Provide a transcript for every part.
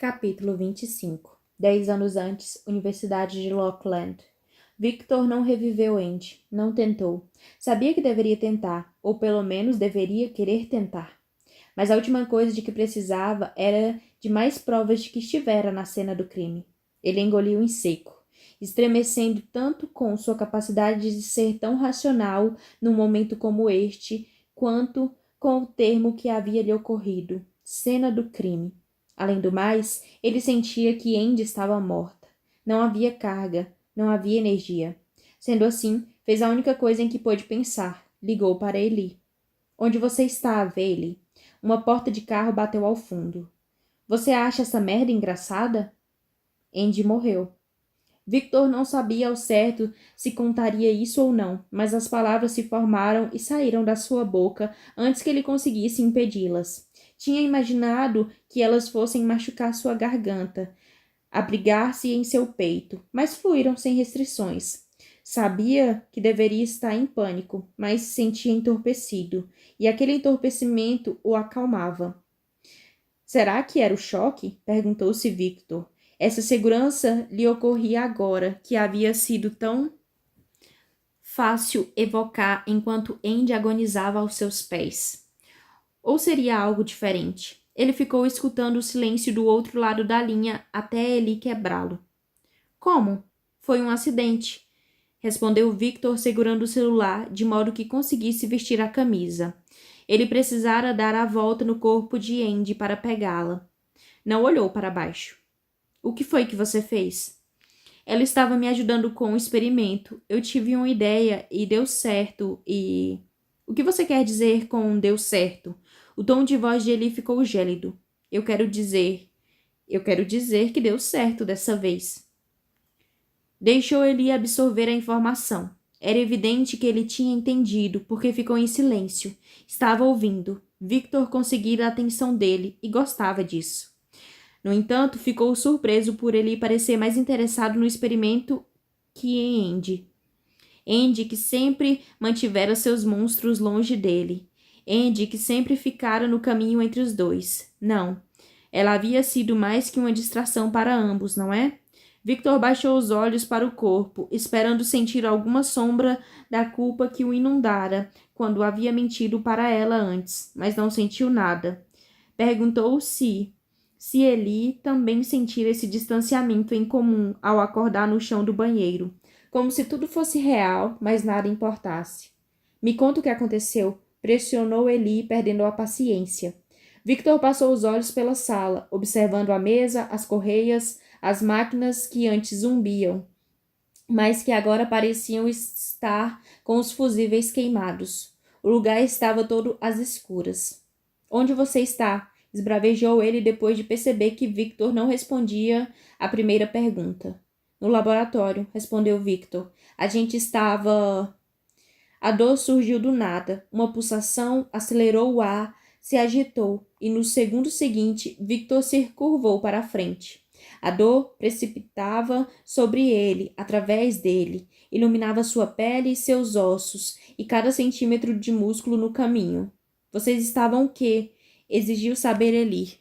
Capítulo 25. 10 anos antes, Universidade de Lockland. Victor não reviveu Andy. Não tentou. Sabia que deveria tentar, ou pelo menos deveria querer tentar. Mas a última coisa de que precisava era de mais provas de que estivera na cena do crime. Ele engoliu em seco, estremecendo tanto com sua capacidade de ser tão racional num momento como este, quanto com o termo que havia lhe ocorrido, cena do crime. Além do mais, ele sentia que Andy estava morta. Não havia carga, não havia energia. Sendo assim, fez a única coisa em que pôde pensar. Ligou para Eli. Onde você está, Vele? Uma porta de carro bateu ao fundo. Você acha essa merda engraçada? Andy morreu. Victor não sabia ao certo se contaria isso ou não, mas as palavras se formaram e saíram da sua boca antes que ele conseguisse impedi-las. Tinha imaginado que elas fossem machucar sua garganta, abrigar-se em seu peito, mas fluíram sem restrições. Sabia que deveria estar em pânico, mas se sentia entorpecido, e aquele entorpecimento o acalmava. Será que era o choque? Perguntou-se Victor. Essa segurança lhe ocorria agora, que havia sido tão fácil evocar enquanto Andy agonizava aos seus pés. Ou seria algo diferente? Ele ficou escutando o silêncio do outro lado da linha até Eli quebrá-lo. Como? Foi um acidente, respondeu Victor segurando o celular de modo que conseguisse vestir a camisa. Ele precisara dar a volta no corpo de Andy para pegá-la. Não olhou para baixo. O que foi que você fez? Ela estava me ajudando com o experimento. Eu tive uma ideia e deu certo e... O que você quer dizer com deu certo? O tom de voz de Eli ficou gélido. Eu quero dizer que deu certo dessa vez. Deixou Eli absorver a informação. Era evidente que ele tinha entendido, porque ficou em silêncio. Estava ouvindo. Victor conseguira a atenção dele e gostava disso. No entanto, ficou surpreso por ele parecer mais interessado no experimento que em Andy. Andy, que sempre mantivera seus monstros longe dele. Andy, que sempre ficara no caminho entre os dois. Não. Ela havia sido mais que uma distração para ambos, não é? Victor baixou os olhos para o corpo, esperando sentir alguma sombra da culpa que o inundara quando havia mentido para ela antes, mas não sentiu nada. Perguntou-se se Eli também sentira esse distanciamento em comum ao acordar no chão do banheiro, como se tudo fosse real, mas nada importasse. Me conta o que aconteceu, pressionou Eli, perdendo a paciência. Victor passou os olhos pela sala, observando a mesa, as correias, as máquinas que antes zumbiam, mas que agora pareciam estar com os fusíveis queimados. O lugar estava todo às escuras. Onde você está? Esbravejou ele depois de perceber que Victor não respondia à primeira pergunta. No laboratório, respondeu Victor. A gente estava... A dor surgiu do nada. Uma pulsação acelerou o ar, se agitou, e no segundo seguinte, Victor se curvou para a frente. A dor precipitava sobre ele, através dele, iluminava sua pele e seus ossos, e cada centímetro de músculo no caminho. Vocês estavam o quê? Exigiu saber Eli.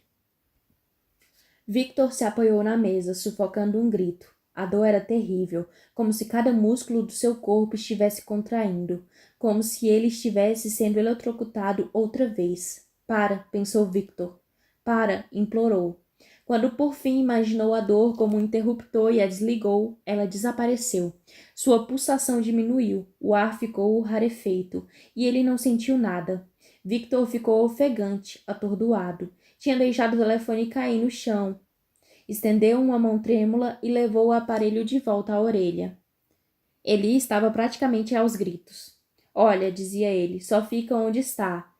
Victor se apoiou na mesa, sufocando um grito. A dor era terrível, como se cada músculo do seu corpo estivesse contraindo, como se ele estivesse sendo eletrocutado outra vez. Para, pensou Victor. Para, implorou. Quando por fim imaginou a dor como um interruptor e a desligou, ela desapareceu. Sua pulsação diminuiu, o ar ficou rarefeito, e ele não sentiu nada. Victor ficou ofegante, atordoado. Tinha deixado o telefone cair no chão. Estendeu uma mão trêmula e levou o aparelho de volta à orelha. Eli estava praticamente aos gritos. Olha, dizia ele, só fica onde está.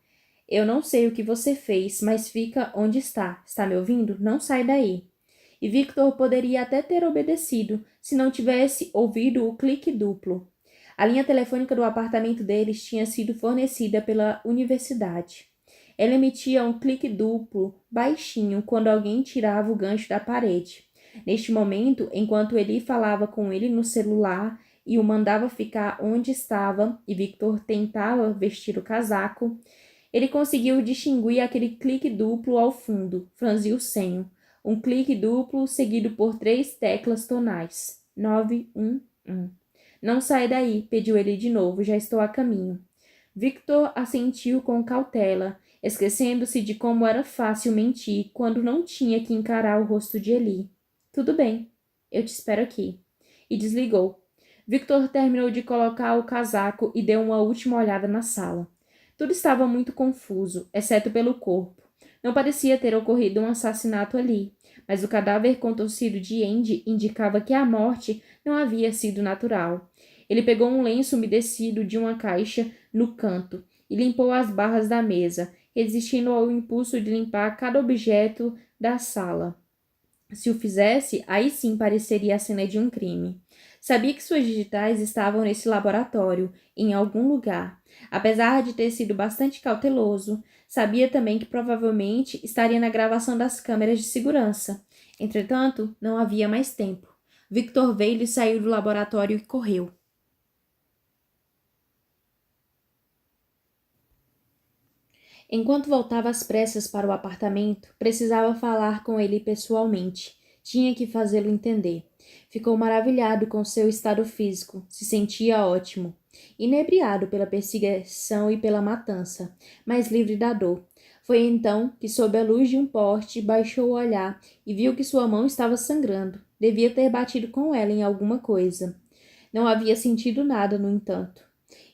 Eu não sei o que você fez, mas fica onde está. Está me ouvindo? Não sai daí. E Victor poderia até ter obedecido, se não tivesse ouvido o clique duplo. A linha telefônica do apartamento deles tinha sido fornecida pela universidade. Ela emitia um clique duplo, baixinho, quando alguém tirava o gancho da parede. Neste momento, enquanto Eli falava com ele no celular e o mandava ficar onde estava, e Victor tentava vestir o casaco, ele conseguiu distinguir aquele clique duplo ao fundo, franziu o senho. Um clique duplo seguido por 3 teclas tonais. 911. Não sai daí, pediu ele de novo, já estou a caminho. Victor assentiu com cautela, esquecendo-se de como era fácil mentir quando não tinha que encarar o rosto de Eli. Tudo bem, eu te espero aqui. E desligou. Victor terminou de colocar o casaco e deu uma última olhada na sala. Tudo estava muito confuso, exceto pelo corpo. Não parecia ter ocorrido um assassinato ali, mas o cadáver contorcido de Andy indicava que a morte não havia sido natural. Ele pegou um lenço umedecido de uma caixa no canto e limpou as barras da mesa, resistindo ao impulso de limpar cada objeto da sala. Se o fizesse, aí sim pareceria a cena de um crime. Sabia que suas digitais estavam nesse laboratório, em algum lugar. Apesar de ter sido bastante cauteloso, sabia também que provavelmente estaria na gravação das câmeras de segurança. Entretanto, não havia mais tempo. Victor veio e saiu do laboratório e correu. Enquanto voltava às pressas para o apartamento, precisava falar com ele pessoalmente. Tinha que fazê-lo entender. Ficou maravilhado com seu estado físico. Se sentia ótimo. Inebriado pela perseguição e pela matança, mas livre da dor. Foi então que, sob a luz de um poste, baixou o olhar e viu que sua mão estava sangrando. Devia ter batido com ela em alguma coisa. Não havia sentido nada, no entanto.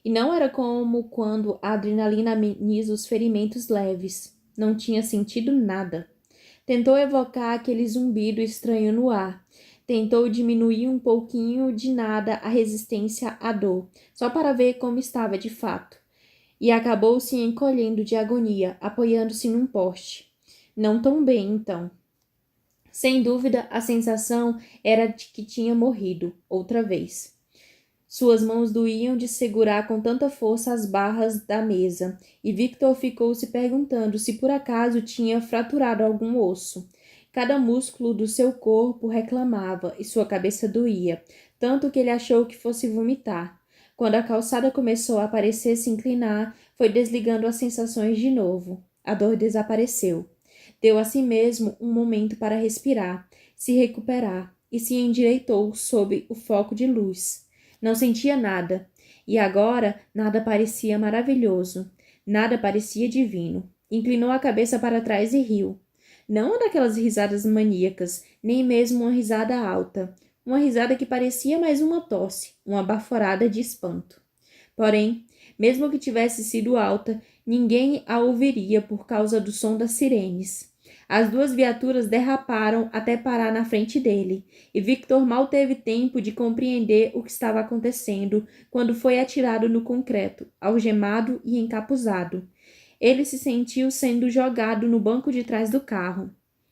E não era como quando a adrenalina ameniza os ferimentos leves. Não tinha sentido nada. Tentou evocar aquele zumbido estranho no ar. Tentou diminuir um pouquinho de nada a resistência à dor, só para ver como estava de fato. E acabou se encolhendo de agonia, apoiando-se num poste. Não tão bem, então. Sem dúvida, a sensação era de que tinha morrido, outra vez. Suas mãos doíam de segurar com tanta força as barras da mesa, e Victor ficou se perguntando se por acaso tinha fraturado algum osso. Cada músculo do seu corpo reclamava e sua cabeça doía, tanto que ele achou que fosse vomitar. Quando a calçada começou a parecer se inclinar, foi desligando as sensações de novo. A dor desapareceu. Deu a si mesmo um momento para respirar, se recuperar, e se endireitou sob o foco de luz. Não sentia nada, e agora nada parecia maravilhoso, nada parecia divino. Inclinou a cabeça para trás e riu. Não uma daquelas risadas maníacas, nem mesmo uma risada alta, uma risada que parecia mais uma tosse, uma baforada de espanto. Porém, mesmo que tivesse sido alta, ninguém a ouviria por causa do som das sirenes. As 2 viaturas derraparam até parar na frente dele, e Victor mal teve tempo de compreender o que estava acontecendo quando foi atirado no concreto, algemado e encapuzado. Ele se sentiu sendo jogado no banco de trás do carro.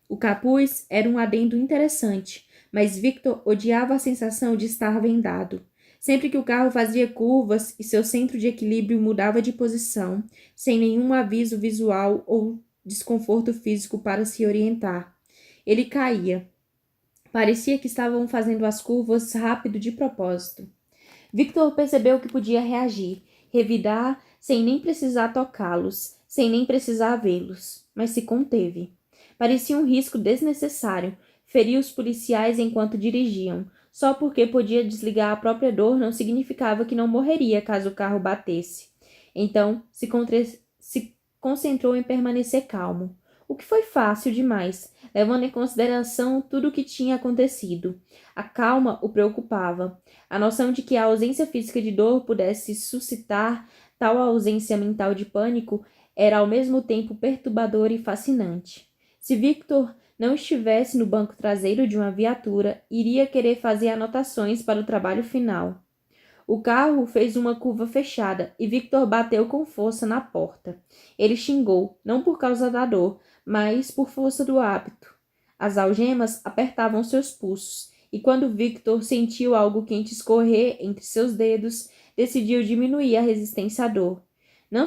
O capuz era um adendo interessante, mas Victor odiava a sensação de estar vendado. Sempre que o carro fazia curvas e seu centro de equilíbrio mudava de posição, sem nenhum aviso visual ou desconforto físico para se orientar. Ele caía. Parecia que estavam fazendo as curvas rápido de propósito. Victor percebeu que podia reagir, revidar sem nem precisar tocá-los, sem nem precisar vê-los, mas se conteve. Parecia um risco desnecessário, ferir os policiais enquanto dirigiam. Só porque podia desligar a própria dor não significava que não morreria caso o carro batesse. Então, se concentrou em permanecer calmo, o que foi fácil demais, levando em consideração tudo o que tinha acontecido. A calma o preocupava. A noção de que a ausência física de dor pudesse suscitar tal ausência mental de pânico era ao mesmo tempo perturbadora e fascinante. Se Victor não estivesse no banco traseiro de uma viatura, iria querer fazer anotações para o trabalho final. O carro fez uma curva fechada e Victor bateu com força na porta. Ele xingou, não por causa da dor, mas por força do hábito. As algemas apertavam seus pulsos, e quando Victor sentiu algo quente escorrer entre seus dedos, decidiu diminuir a resistência à dor. Não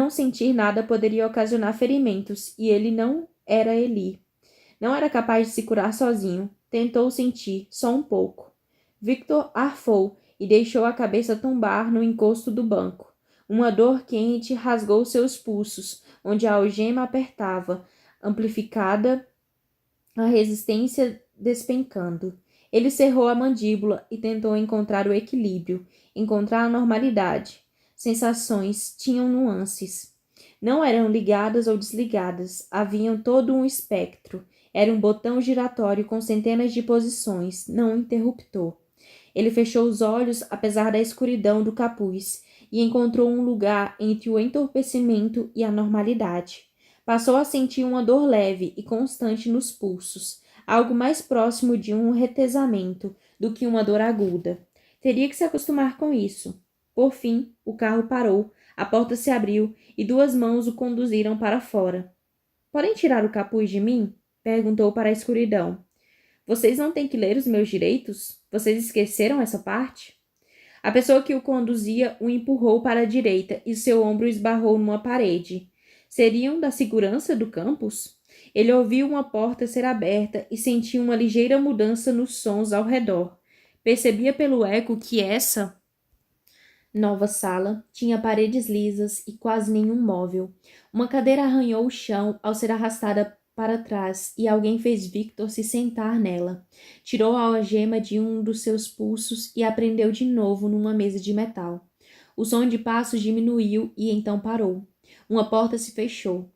sentir nada poderia ocasionar ferimentos, e ele não era Eli. Não era capaz de se curar sozinho. Tentou sentir, só um pouco. Victor arfou e deixou a cabeça tombar no encosto do banco. Uma dor quente rasgou seus pulsos, onde a algema apertava, amplificada, a resistência despencando. Ele cerrou a mandíbula e tentou encontrar o equilíbrio, encontrar a normalidade. Sensações tinham nuances. Não eram ligadas ou desligadas, haviam todo um espectro. Era um botão giratório com centenas de posições, não um interruptor. Ele fechou os olhos, apesar da escuridão do capuz, e encontrou um lugar entre o entorpecimento e a normalidade. Passou a sentir uma dor leve e constante nos pulsos, algo mais próximo de um retesamento do que uma dor aguda. Teria que se acostumar com isso. Por fim, o carro parou, a porta se abriu e 2 mãos o conduziram para fora. Podem tirar o capuz de mim? Perguntou para a escuridão. Vocês não têm que ler os meus direitos? Vocês esqueceram essa parte? A pessoa que o conduzia o empurrou para a direita e seu ombro esbarrou numa parede. Seriam da segurança do campus? Ele ouviu uma porta ser aberta e sentiu uma ligeira mudança nos sons ao redor. Percebia pelo eco que essa nova sala tinha paredes lisas e quase nenhum móvel. Uma cadeira arranhou o chão ao ser arrastada para trás e alguém fez Victor se sentar nela. Tirou a algema de um dos seus pulsos e a prendeu de novo numa mesa de metal. O som de passos diminuiu e então parou. Uma porta se fechou.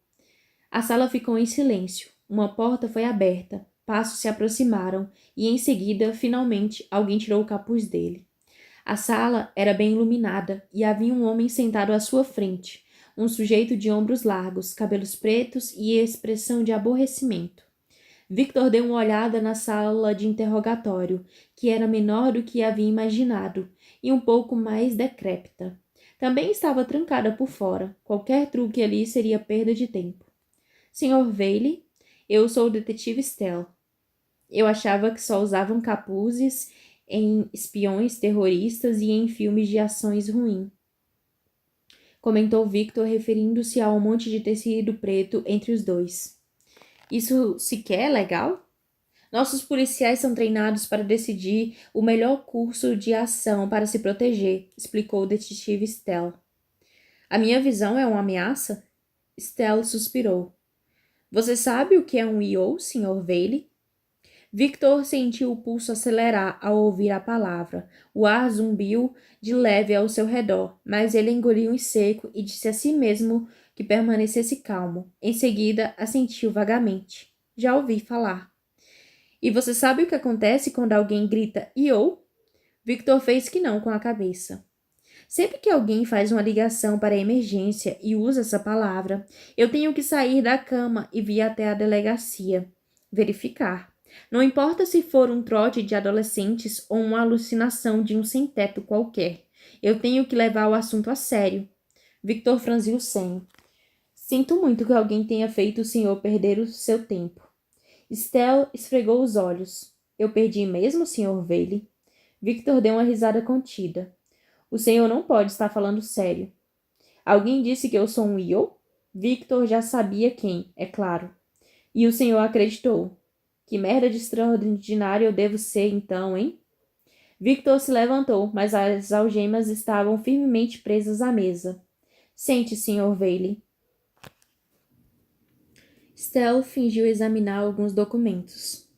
A sala ficou em silêncio. Uma porta foi aberta. Passos se aproximaram e, em seguida, finalmente, alguém tirou o capuz dele. A sala era bem iluminada e havia um homem sentado à sua frente, um sujeito de ombros largos, cabelos pretos e expressão de aborrecimento. Victor deu uma olhada na sala de interrogatório, que era menor do que havia imaginado e um pouco mais decrépita. Também estava trancada por fora. Qualquer truque ali seria perda de tempo. Sr. Bailey, eu sou o detetive Stell. Eu achava que só usavam capuzes em espiões terroristas e em filmes de ações ruins, comentou Victor, referindo-se ao monte de tecido preto entre os dois. Isso sequer é legal? Nossos policiais são treinados para decidir o melhor curso de ação para se proteger, explicou o detetive Stell. A minha visão é uma ameaça? Stell suspirou. Você sabe o que é um EO, Sr. Bailey? Victor sentiu o pulso acelerar ao ouvir a palavra. O ar zumbiu de leve ao seu redor, mas ele engoliu em seco e disse a si mesmo que permanecesse calmo. Em seguida, assentiu vagamente. Já ouvi falar. E você sabe o que acontece quando alguém grita "Yo"? Victor fez que não com a cabeça. Sempre que alguém faz uma ligação para a emergência e usa essa palavra, eu tenho que sair da cama e vir até a delegacia. Verificar. Não importa se for um trote de adolescentes ou uma alucinação de um sem-teto qualquer. Eu tenho que levar o assunto a sério. Victor franziu o senho. Sinto muito que alguém tenha feito o senhor perder o seu tempo. Stell esfregou os olhos. Eu perdi mesmo, Sr. Bailey? Victor deu uma risada contida. O senhor não pode estar falando sério. Alguém disse que eu sou um EO? Victor já sabia quem, é claro. E o senhor acreditou. Que merda de extraordinário eu devo ser, então, hein? Victor se levantou, mas as algemas estavam firmemente presas à mesa. Sente, Sr. Bailey. Stell fingiu examinar alguns documentos.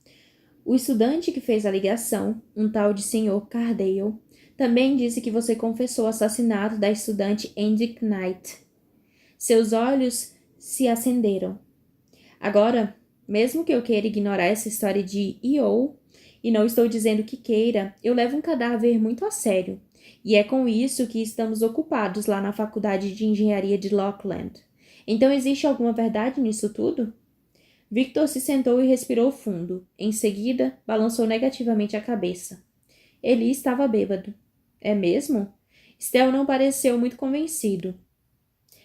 O estudante que fez a ligação, um tal de Sr. Cardale, também disse que você confessou o assassinato da estudante Andy Knight. Seus olhos se acenderam. Agora, mesmo que eu queira ignorar essa história de EO, e não estou dizendo que queira, eu levo um cadáver muito a sério. E é com isso que estamos ocupados lá na Faculdade de Engenharia de Lockland. Então existe alguma verdade nisso tudo? Victor se sentou e respirou fundo. Em seguida, balançou negativamente a cabeça. Ele estava bêbado. É mesmo? Stell não pareceu muito convencido.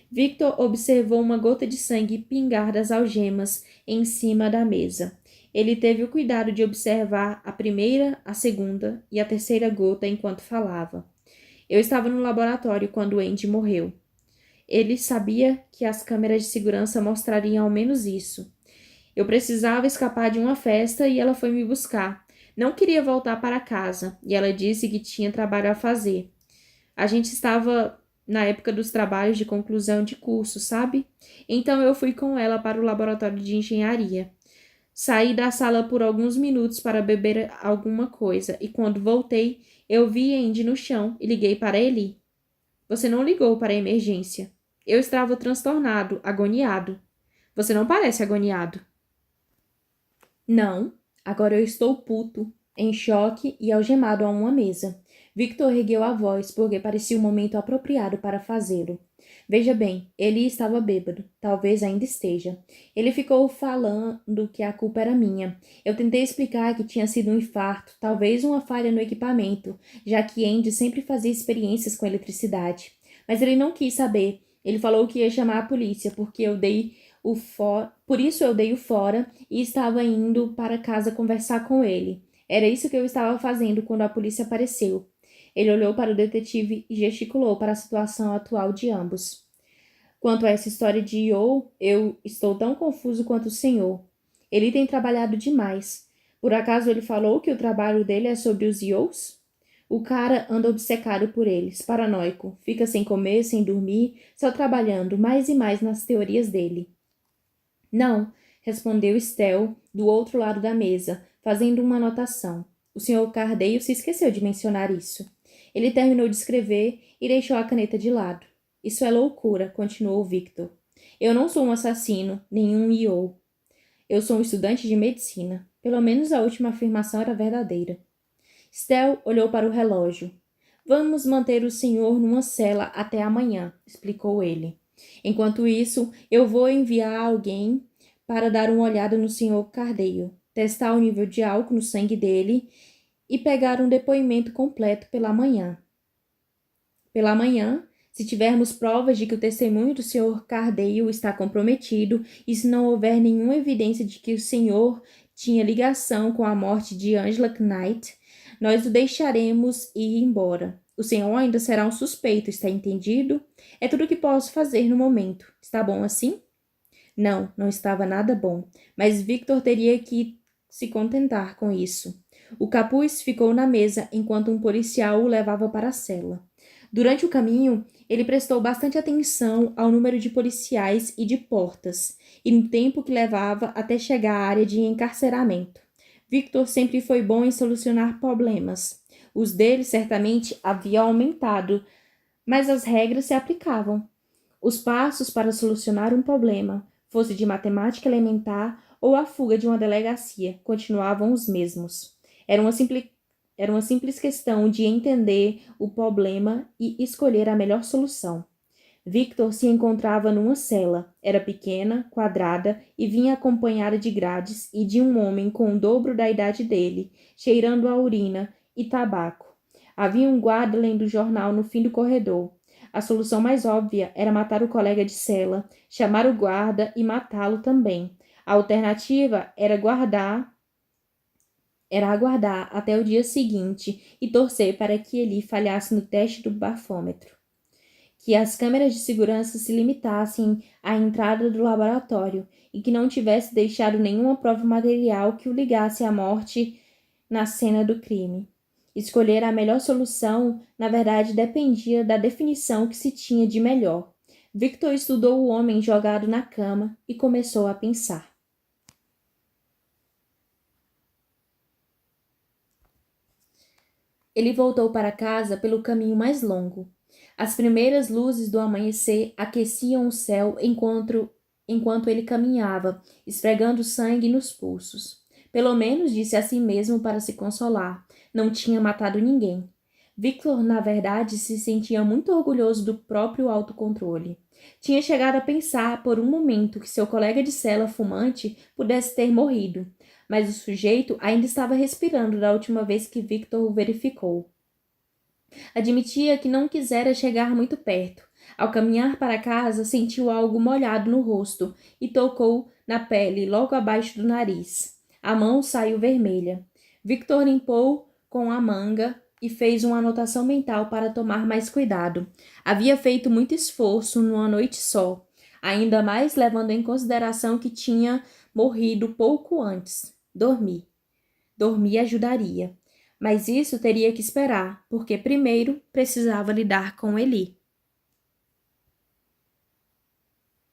Victor observou uma gota de sangue pingar das algemas em cima da mesa. Ele teve o cuidado de observar a primeira, a segunda e a terceira gota enquanto falava. Eu estava no laboratório quando Andy morreu. Ele sabia que as câmeras de segurança mostrariam ao menos isso. Eu precisava escapar de uma festa e ela foi me buscar. Não queria voltar para casa e ela disse que tinha trabalho a fazer. A gente estava na época dos trabalhos de conclusão de curso, sabe? Então eu fui com ela para o laboratório de engenharia. Saí da sala por alguns minutos para beber alguma coisa e quando voltei, eu vi Andy no chão e liguei para Eli. Você não ligou para a emergência. Eu estava transtornado, agoniado. Você não parece agoniado. Não, agora eu estou puto, em choque e algemado a uma mesa. Victor ergueu a voz, porque parecia o momento apropriado para fazê-lo. Veja bem, ele estava bêbado, talvez ainda esteja. Ele ficou falando que a culpa era minha. Eu tentei explicar que tinha sido um infarto, talvez uma falha no equipamento, já que Andy sempre fazia experiências com eletricidade. Mas ele não quis saber. Ele falou que ia chamar a polícia, por isso eu dei o fora e estava indo para casa conversar com ele. Era isso que eu estava fazendo quando a polícia apareceu. Ele olhou para o detetive e gesticulou para a situação atual de ambos. Quanto a essa história de Yo, eu estou tão confuso quanto o senhor. Ele tem trabalhado demais. Por acaso ele falou que o trabalho dele é sobre os Yos? O cara anda obcecado por eles, paranoico, fica sem comer, sem dormir, só trabalhando mais e mais nas teorias dele. Não, respondeu Estelle, do outro lado da mesa, fazendo uma anotação. O Sr. Cardeio se esqueceu de mencionar isso. Ele terminou de escrever e deixou a caneta de lado. Isso é loucura, continuou Victor. Eu não sou um assassino, nem um I.O. Eu sou um estudante de medicina. Pelo menos a última afirmação era verdadeira. Estelle olhou para o relógio. Vamos manter o senhor numa cela até amanhã, explicou ele. Enquanto isso, eu vou enviar alguém para dar uma olhada no Sr. Cardeio, testar o nível de álcool no sangue dele e pegar um depoimento completo pela manhã. Pela manhã, se tivermos provas de que o testemunho do Sr. Cardeio está comprometido e se não houver nenhuma evidência de que o senhor tinha ligação com a morte de Angela Knight, nós o deixaremos ir embora. O senhor ainda será um suspeito, está entendido? É tudo o que posso fazer no momento. Está bom assim? Não, não estava nada bom, mas Victor teria que se contentar com isso. O capuz ficou na mesa enquanto um policial o levava para a cela. Durante o caminho, ele prestou bastante atenção ao número de policiais e de portas, e no tempo que levava até chegar à área de encarceramento. Victor sempre foi bom em solucionar problemas. Os dele certamente haviam aumentado, mas as regras se aplicavam. Os passos para solucionar um problema, fosse de matemática elementar ou a fuga de uma delegacia, continuavam os mesmos. Era uma simples questão de entender o problema e escolher a melhor solução. Victor se encontrava numa cela. Era pequena, quadrada e vinha acompanhada de grades e de um homem com o dobro da idade dele, cheirando a urina e tabaco. Havia um guarda lendo jornal no fim do corredor. A solução mais óbvia era matar o colega de cela, chamar o guarda e matá-lo também. A alternativa era aguardar até o dia seguinte e torcer para que ele falhasse no teste do bafômetro. Que as câmeras de segurança se limitassem à entrada do laboratório e que não tivesse deixado nenhuma prova material que o ligasse à morte na cena do crime. Escolher a melhor solução, na verdade, dependia da definição que se tinha de melhor. Victor estudou o homem jogado na cama e começou a pensar. Ele voltou para casa pelo caminho mais longo. As primeiras luzes do amanhecer aqueciam o céu enquanto ele caminhava, esfregando sangue nos pulsos. Pelo menos disse a si mesmo para se consolar. Não tinha matado ninguém. Victor, na verdade, se sentia muito orgulhoso do próprio autocontrole. Tinha chegado a pensar por um momento que seu colega de cela fumante pudesse ter morrido, mas o sujeito ainda estava respirando da última vez que Victor o verificou. Admitia que não quisera chegar muito perto. Ao caminhar para casa, sentiu algo molhado no rosto e tocou na pele logo abaixo do nariz. A mão saiu vermelha. Victor limpou com a manga e fez uma anotação mental para tomar mais cuidado. Havia feito muito esforço numa noite só, ainda mais levando em consideração que tinha morrido pouco antes. Dormir. Dormir ajudaria. Mas isso teria que esperar, porque primeiro precisava lidar com Eli.